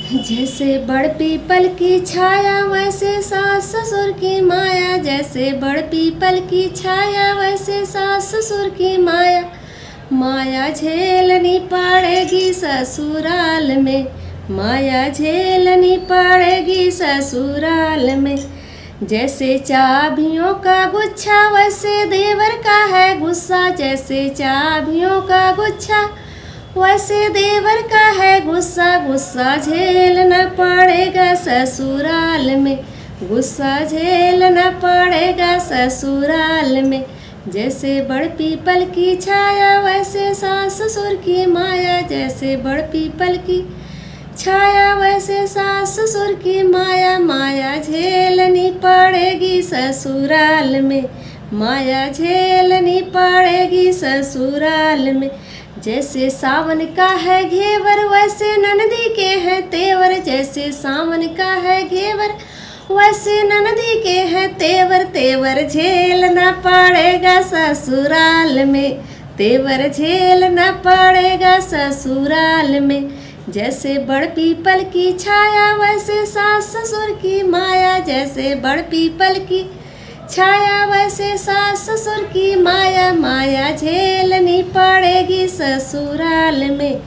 जैसे बड़ पीपल की छाया वैसे सास ससुर की माया, जैसे बड़ पीपल की छाया वैसे सास ससुर की माया। माया झेलनी पड़ेगी ससुराल में, माया झेलनी पड़ेगी ससुराल में। जैसे चाबियों का गुच्छा वैसे देवर का है गुस्सा, जैसे चाबियों का गुच्छा वैसे देवर का है गुस्सा। गुस्सा झेलना पड़ेगा ससुराल में, गुस्सा झेलना पड़ेगा ससुराल में। जैसे बड़ पीपल की छाया वैसे सास ससुर की माया, जैसे बड़ पीपल की छाया वैसे सास ससुर की माया। माया झेलनी पड़ेगी ससुराल में, माया झेलनी पड़ेगी ससुराल में। जैसे सावन का है घेवर वैसे ननदी के हैं तेवर, जैसे सावन का है घेवर वैसे ननदी के हैं तेवर। तेवर झेलना पड़ेगा ससुराल में, तेवर झेलना पड़ेगा ससुराल में। जैसे बड़ पीपल की छाया वैसे सास ससुर की माया, जैसे बड़ पीपल की छाया वैसे सास ससुर की माया। माया झेलनी पड़ेगी ससुराल में।